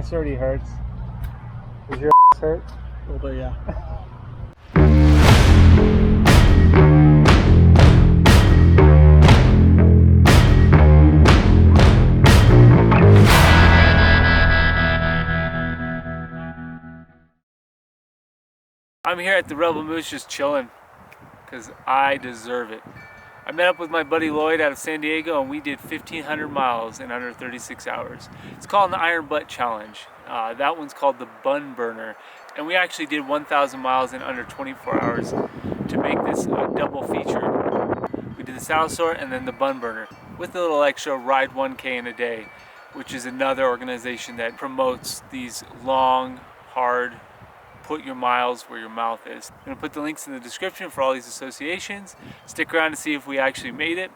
ass already hurts. Does your ass hurt? A little bit, yeah. I'm here at the Rebel Moose just chilling because I deserve it. I met up with my buddy Lloyd out of San Diego and we did 1,500 miles in under 36 hours. It's called an Iron Butt Challenge. That one's called the Bun Burner. And we actually did 1,000 miles in under 24 hours to make this a double feature. We did the Saddle Sore and then the Bun Burner with a little extra Ride 1K in a Day, which is another organization that promotes these long, hard, put your miles where your mouth is. I'm going to put the links in the description for all these associations. Stick around to see if we actually made it.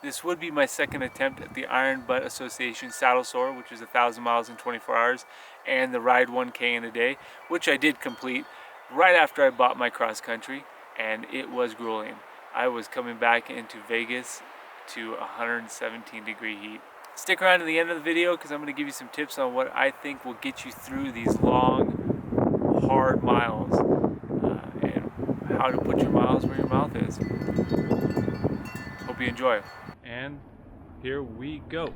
This would be my second attempt at the Iron Butt Association Saddle Sore, which is 1,000 miles in 24 hours, and the Ride 1K in a Day, which I did complete right after I bought my cross country, and it was grueling. I was coming back into Vegas to 117-degree heat. Stick around to the end of the video because I'm going to give you some tips on what I think will get you through these long, hard miles and how to put your miles where your mouth is. Hope you enjoy. And here we go.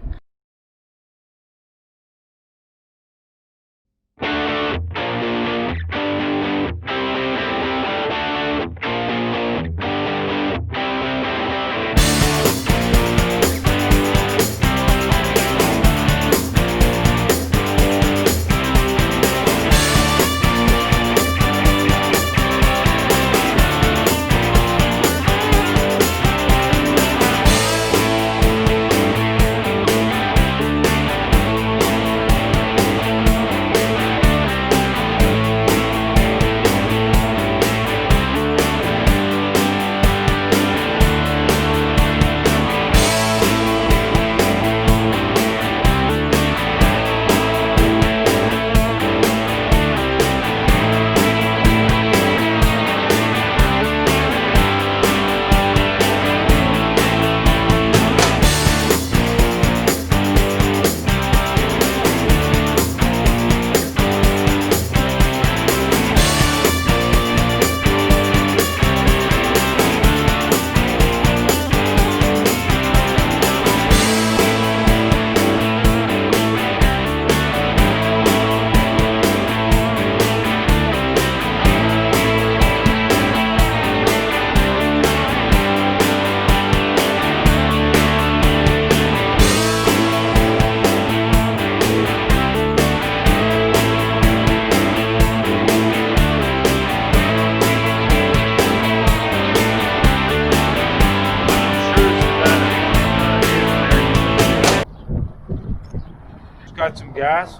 Got some gas.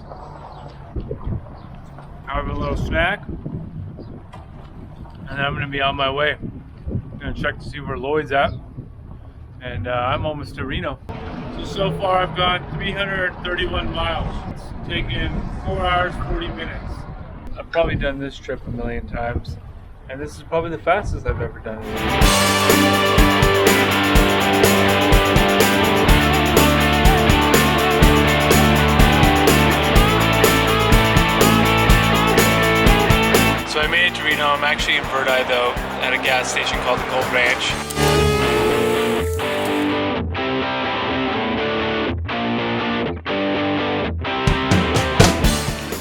I have a little snack, and then I'm gonna be on my way. I'm gonna check to see where Lloyd's at, and I'm almost to Reno. So far I've gone 331 miles. It's taken 4 hours 40 minutes. I've probably done this trip a million times, and this is probably the fastest I've ever done it. So I made it to Reno. I'm actually in Verdi though, at a gas station called the Gold Ranch.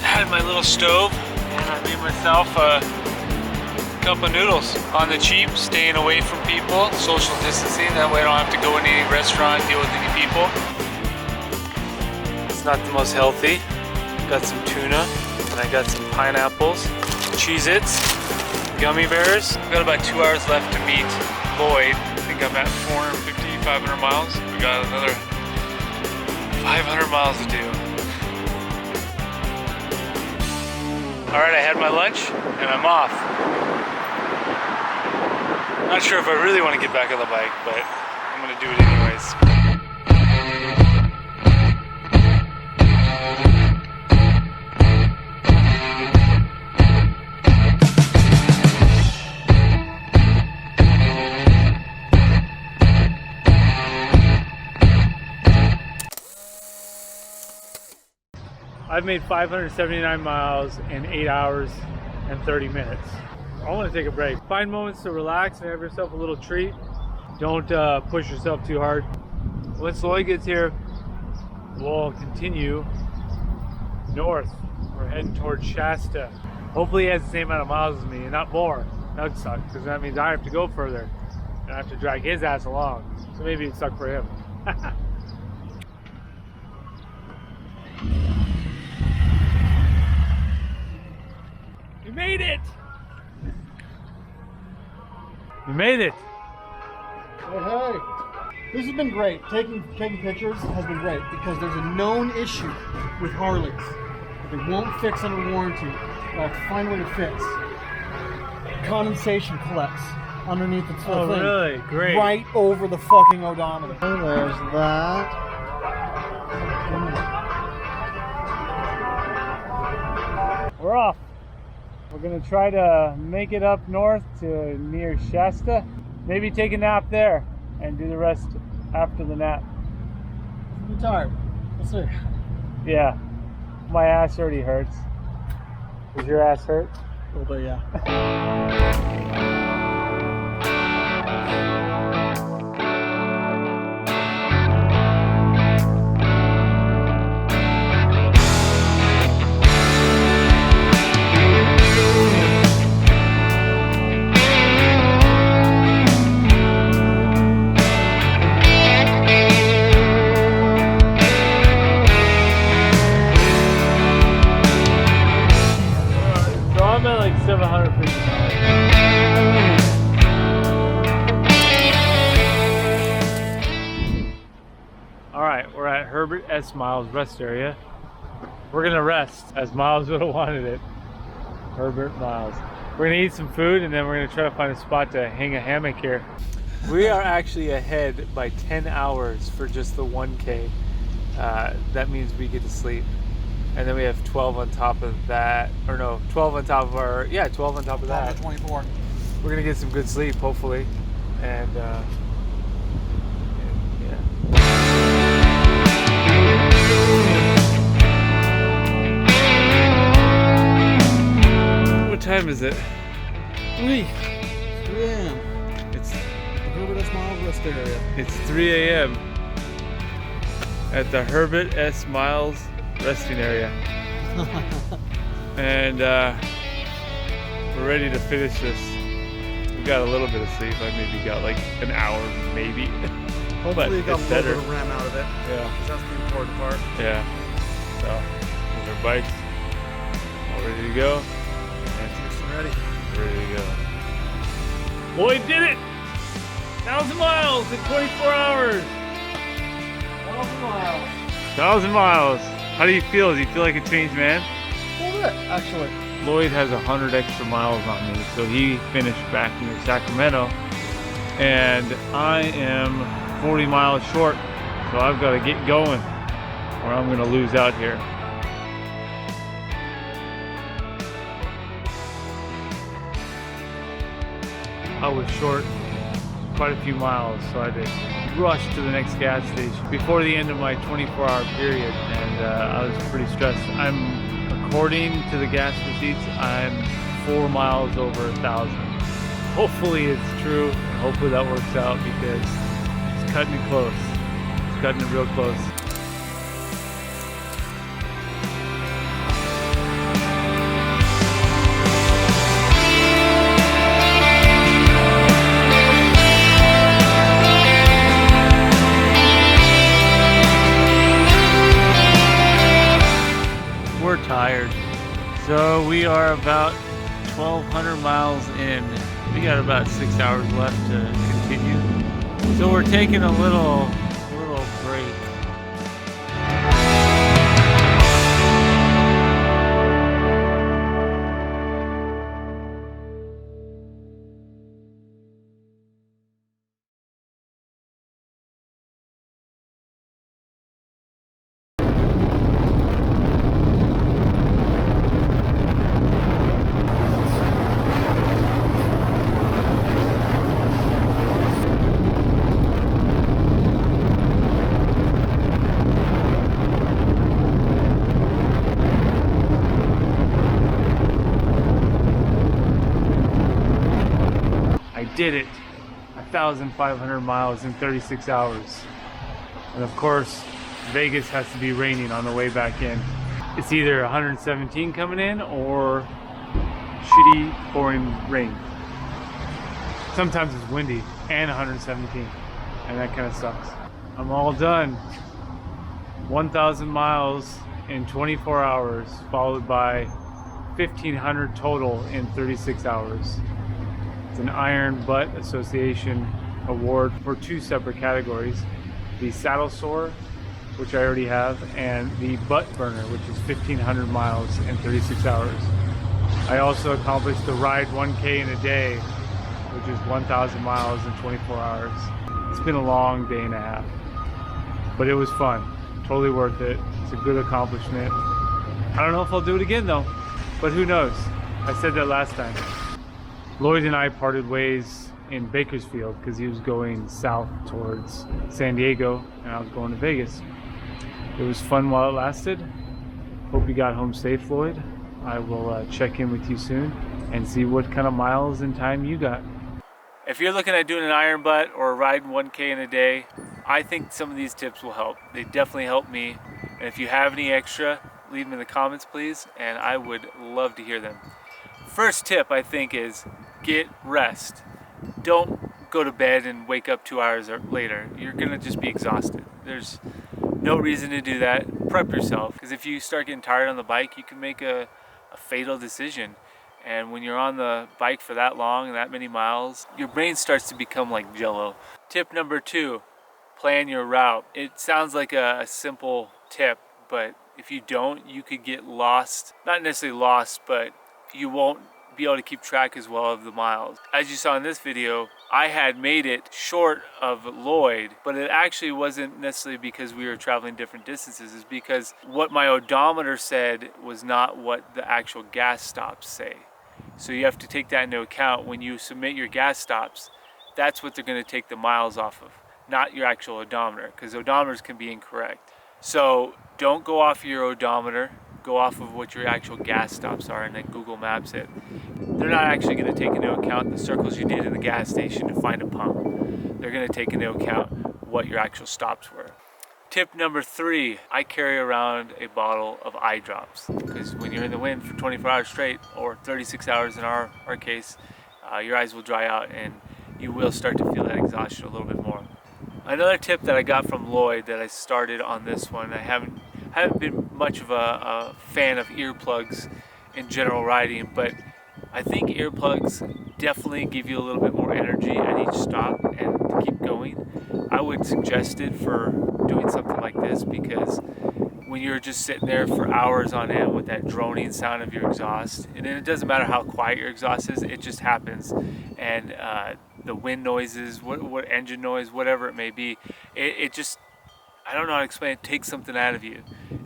I had my little stove and I made myself a cup of noodles on the cheap, staying away from people, social distancing. That way I don't have to go in any restaurant, deal with any people. It's not the most healthy. Got some tuna and I got some pineapples. Cheez-Its, gummy bears. I've got about 2 hours left to meet Lloyd. I think I'm at 450, 500 miles. We got another 500 miles to do. All right, I had my lunch and I'm off. Not sure if I really want to get back on the bike, but I'm gonna do it anyways. I've made 579 miles in 8 hours and 30 minutes. I want to take a break. Find moments to relax and have yourself a little treat. Don't push yourself too hard. Once Lloyd gets here, we'll continue north. We're heading towards Shasta. Hopefully he has the same amount of miles as me and not more. That would suck, because that means I have to go further and I have to drag his ass along. So maybe it sucked for him. We made it! We made it! Hey, this has been great. Taking pictures has been great because there's a known issue with Harleys. They won't fix under warranty. I have to find a way to fix. Condensation collects underneath the full thing. Oh, really? Great. Right over the fucking odometer. Oh, there's that. We're off. We're gonna try to make it up north to near Shasta. Maybe take a nap there and do the rest after the nap. I'm tired. Let's see. Yeah, my ass already hurts. Does your ass hurt? A little bit, yeah. So I'm at like 750 miles. All right, we're at Herbert S. Miles rest area. We're gonna rest as Miles would have wanted it. Herbert Miles. We're gonna eat some food and then we're gonna try to find a spot to hang a hammock here. We are actually ahead by 10 hours for just the 1K. That means we get to sleep. And then we have 12 on top of that, or no, 12 on top of our, yeah, 12 on top of that. 24. We're gonna get some good sleep, hopefully. And yeah. What time is it? 3 a.m. It's The Herbert S. Miles rest area. It's 3 a.m. at the Herbert S. Miles resting area. And we're ready to finish this. We got a little bit of sleep. I maybe got like an hour, maybe. Hopefully you got a it's little better. bit of REM out of it. Yeah. 'Cause that's the important part. Yeah. So, with our bikes all ready to go. And Houston ready. ready to go. Lloyd did it! 1,000 miles in 24 hours! 1,000 miles. 1,000 miles. How do you feel? Do you feel like a changed man? A little bit, actually. Lloyd has 100 extra miles on me, so he finished back near Sacramento, and I am 40 miles short, so I've got to get going, or I'm going to lose out here. I was short quite a few miles, so I had to rush to the next gas station before the end of my 24-hour period, and I was pretty stressed. According to the gas receipts, I'm 4 miles over 1,000. Hopefully it's true, and hopefully that works out because it's cutting it close. It's cutting it real close. We're tired. So we are about 1,200 miles in. We got about 6 hours left to continue. So we're taking a little break. did it. 1,500 miles in 36 hours. And of course, Vegas has to be raining on the way back in. It's either 117 coming in or shitty pouring rain. Sometimes it's windy and 117, and that kind of sucks. I'm all done. 1,000 miles in 24 hours, followed by 1,500 total in 36 hours. It's an Iron Butt Association award for 2 separate categories: the saddle sore, which I already have, and the butt burner, which is 1,500 miles in 36 hours. I also accomplished the ride 1K in a day, which is 1,000 miles in 24 hours. It's been a long day and a half, but it was fun. Totally worth it. It's a good accomplishment. I don't know if I'll do it again though, but who knows? I said that last time. Lloyd and I parted ways in Bakersfield because he was going south towards San Diego and I was going to Vegas. It was fun while it lasted. Hope you got home safe, Lloyd. I will check in with you soon and see what kind of miles and time you got. If you're looking at doing an iron butt or riding 1K in a day, I think some of these tips will help. They definitely help me. And if you have any extra, leave them in the comments, please, and I would love to hear them. First tip, I think, is get rest. Don't go to bed and wake up 2 hours later. You're gonna just be exhausted. There's no reason to do that. Prep yourself, because if you start getting tired on the bike, you can make a fatal decision. And when you're on the bike for that long and that many miles, your brain starts to become like jello. Tip number 2, plan your route. It sounds like a simple tip, but if you don't, you could get lost. Not necessarily lost, but you won't be able to keep track as well of the miles. As you saw in this video, I had made it short of Lloyd, but it actually wasn't necessarily because we were traveling different distances. It's because what my odometer said was not what the actual gas stops say. So you have to take that into account when you submit your gas stops. That's what they're going to take the miles off of, not your actual odometer, because odometers can be incorrect. So don't go off your odometer, go off of what your actual gas stops are, and then Google Maps it. They're not actually going to take into account the circles you did in the gas station to find a pump. They're going to take into account what your actual stops were. Tip number 3, I carry around a bottle of eye drops, because when you're in the wind for 24 hours straight, or 36 hours in our case, your eyes will dry out and you will start to feel that exhaustion a little bit more. Another tip that I got from Lloyd that I started on this one, I haven't been much of a fan of earplugs in general riding, but I think earplugs definitely give you a little bit more energy at each stop and to keep going. I would suggest it for doing something like this, because when you're just sitting there for hours on end with that droning sound of your exhaust, and then it doesn't matter how quiet your exhaust is, it just happens, and the wind noises, what engine noise, whatever it may be, it just, I don't know how to explain it, takes something out of you.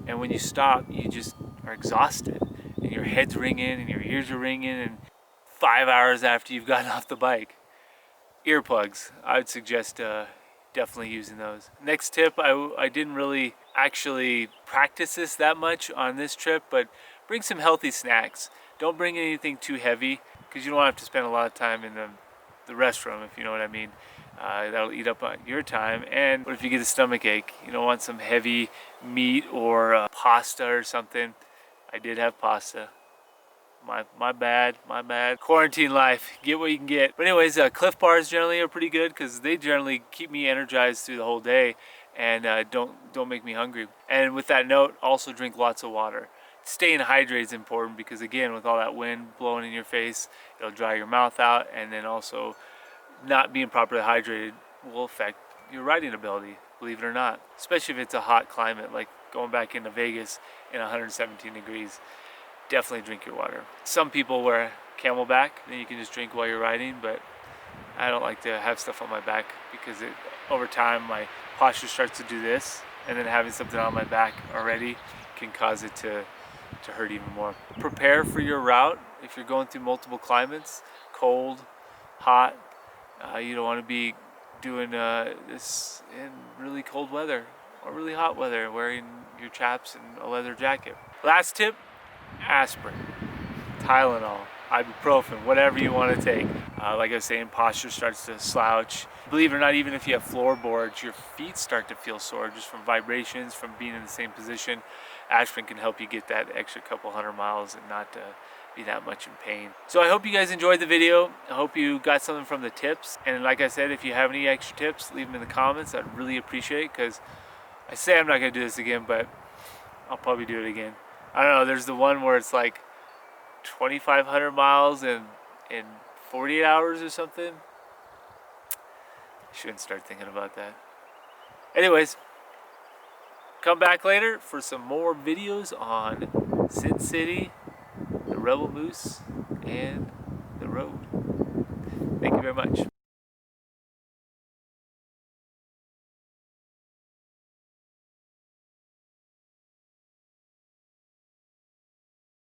And when you stop, you just are exhausted, and your head's ringing and your ears are ringing, and 5 hours after you've gotten off the bike. Earplugs, I would suggest definitely using those. Next tip, I didn't really actually practice this that much on this trip, but bring some healthy snacks. Don't bring anything too heavy, because you don't have to spend a lot of time in the restroom, if you know what I mean. That'll eat up on your time. And what if you get a stomach ache? You don't want some heavy meat or pasta or something. I did have pasta. My bad. Quarantine life, get what you can get. But anyways, Cliff Bars generally are pretty good, because they generally keep me energized through the whole day and don't make me hungry. And with that note, also drink lots of water. Staying hydrated is important, because again, with all that wind blowing in your face, it'll dry your mouth out, and then also not being properly hydrated will affect your riding ability, believe it or not. Especially if it's a hot climate, like going back into Vegas in 117 degrees. Definitely drink your water. Some people wear Camelback, then you can just drink while you're riding, but I don't like to have stuff on my back, because over time my posture starts to do this, and then having something on my back already can cause it to hurt even more. Prepare for your route. If you're going through multiple climates, cold, hot, you don't want to be doing this in really cold weather or really hot weather, wearing your chaps and a leather jacket. Last tip, aspirin, Tylenol. ibuprofen, whatever you want to take. Like I was saying, posture starts to slouch. Believe it or not, even if you have floorboards, your feet start to feel sore just from vibrations, from being in the same position. Aspirin can help you get that extra couple 100 miles and not be that much in pain. So I hope you guys enjoyed the video. I hope you got something from the tips. And like I said, if you have any extra tips, leave them in the comments. I'd really appreciate it, because I say I'm not going to do this again, but I'll probably do it again. I don't know, there's the one where it's like 2,500 miles in 48 hours or something. I shouldn't start thinking about that. Anyways, come back later for some more videos on Sin City, the Rebel Moose, and the road. Thank you very much.